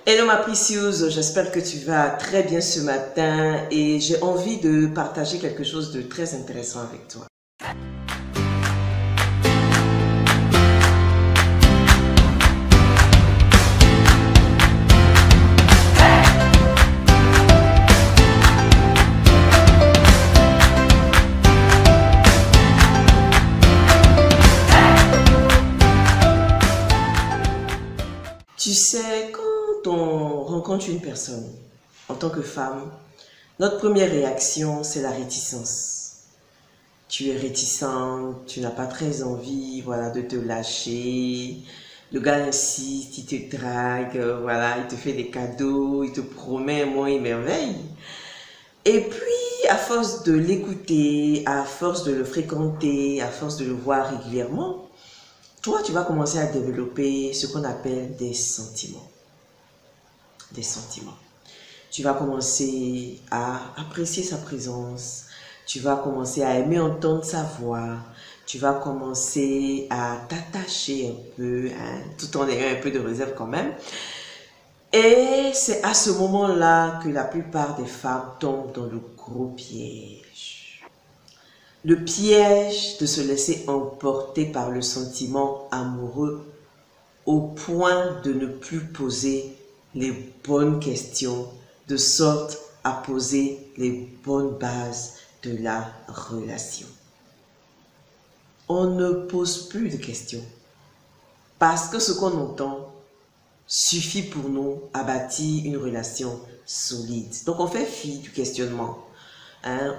Hello ma précieuse, j'espère que tu vas très bien ce matin et j'ai envie de partager quelque chose de très intéressant avec toi. Tu sais, quand on rencontre une personne, en tant que femme, notre première réaction, c'est la réticence. Tu es réticente, tu n'as pas très envie, voilà, de te lâcher. Le gars insiste, il te drague, voilà, il te fait des cadeaux, il te promet un mois et merveille. Et puis, à force de l'écouter, à force de le fréquenter, à force de le voir régulièrement, toi, tu vas commencer à développer ce qu'on appelle des sentiments. Des sentiments. Tu vas commencer à apprécier sa présence. Tu vas commencer à aimer entendre sa voix. Tu vas commencer à t'attacher un peu, hein, tout en ayant un peu de réserve quand même. Et c'est à ce moment-là que la plupart des femmes tombent dans le gros piège. Le piège de se laisser emporter par le sentiment amoureux au point de ne plus poser les bonnes questions, de sorte à poser les bonnes bases de la relation. On ne pose plus de questions parce que ce qu'on entend suffit pour nous à bâtir une relation solide. Donc on fait fi du questionnement.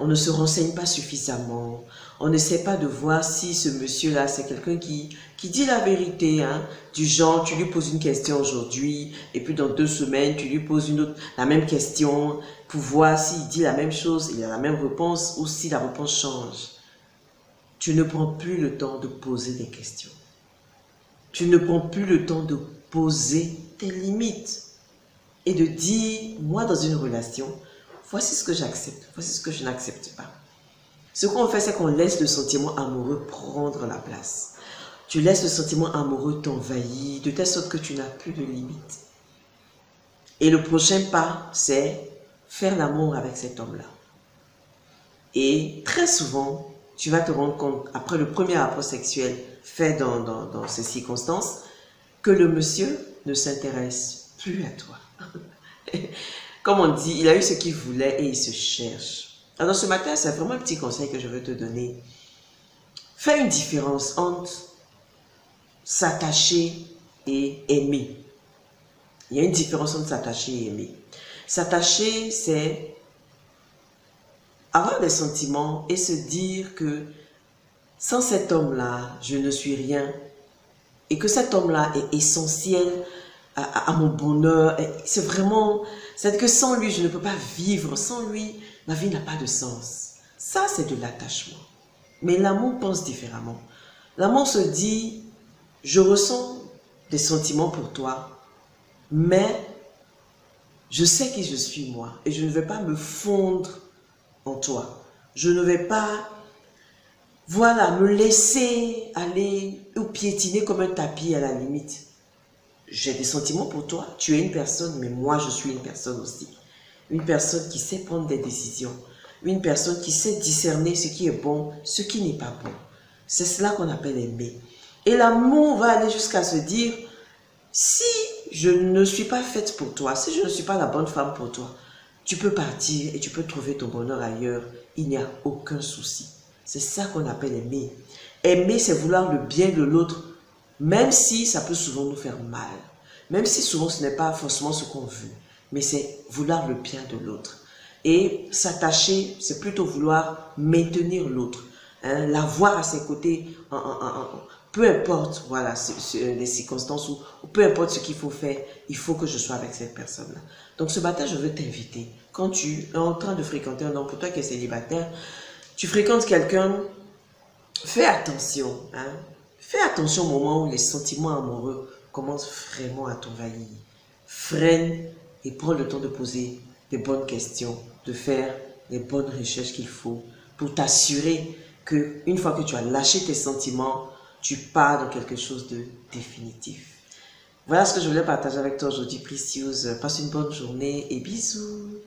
On ne se renseigne pas suffisamment. On n'essaie pas de voir si ce monsieur-là, c'est quelqu'un qui dit la vérité. Du genre, tu lui poses une question aujourd'hui et puis dans 2 semaines, tu lui poses la même question pour voir s'il dit la même chose, il a la même réponse ou si la réponse change. Tu ne prends plus le temps de poser des questions. Tu ne prends plus le temps de poser tes limites et de dire, moi dans une relation, voici ce que j'accepte, voici ce que je n'accepte pas. Ce qu'on fait, c'est qu'on laisse le sentiment amoureux prendre la place. Tu laisses le sentiment amoureux t'envahir de telle sorte que tu n'as plus de limites. Et le prochain pas, c'est faire l'amour avec cet homme-là. Et très souvent, tu vas te rendre compte, après le premier rapport sexuel fait dans ces circonstances, que le monsieur ne s'intéresse plus à toi. Comme on dit, il a eu ce qu'il voulait et il se cherche. Alors ce matin, c'est vraiment un petit conseil que je veux te donner. Fais une différence entre s'attacher et aimer. Il y a une différence entre s'attacher et aimer. S'attacher, c'est avoir des sentiments et se dire que sans cet homme-là, je ne suis rien. Et que cet homme-là est essentiel à mon bonheur. C'est vraiment, c'est que sans lui, je ne peux pas vivre. Sans lui, ma vie n'a pas de sens. Ça, c'est de l'attachement. Mais l'amour pense différemment. L'amour se dit, je ressens des sentiments pour toi, mais je sais qui je suis moi et je ne vais pas me fondre en toi. Je ne vais pas, voilà, me laisser aller ou piétiner comme un tapis à la limite. J'ai des sentiments pour toi, tu es une personne, mais moi je suis une personne aussi. Une personne qui sait prendre des décisions. Une personne qui sait discerner ce qui est bon, ce qui n'est pas bon. C'est cela qu'on appelle aimer. Et l'amour va aller jusqu'à se dire, si je ne suis pas faite pour toi, si je ne suis pas la bonne femme pour toi, tu peux partir et tu peux trouver ton bonheur ailleurs. Il n'y a aucun souci. C'est ça qu'on appelle aimer. Aimer, c'est vouloir le bien de l'autre, même si ça peut souvent nous faire mal. Même si souvent ce n'est pas forcément ce qu'on veut. Mais c'est vouloir le bien de l'autre. Et s'attacher, c'est plutôt vouloir maintenir l'autre. L'avoir à ses côtés, peu importe voilà, les circonstances ou peu importe ce qu'il faut faire, il faut que je sois avec cette personne-là. Donc ce matin, je veux t'inviter. Quand tu es en train de fréquenter un homme, pour toi qui es célibataire, tu fréquentes quelqu'un, fais attention. Fais attention au moment où les sentiments amoureux commencent vraiment à t'envahir. Freine et prends le temps de poser des bonnes questions, de faire les bonnes recherches qu'il faut pour t'assurer qu'une fois que tu as lâché tes sentiments, tu pars dans quelque chose de définitif. Voilà ce que je voulais partager avec toi aujourd'hui, Precious. Passe une bonne journée et bisous.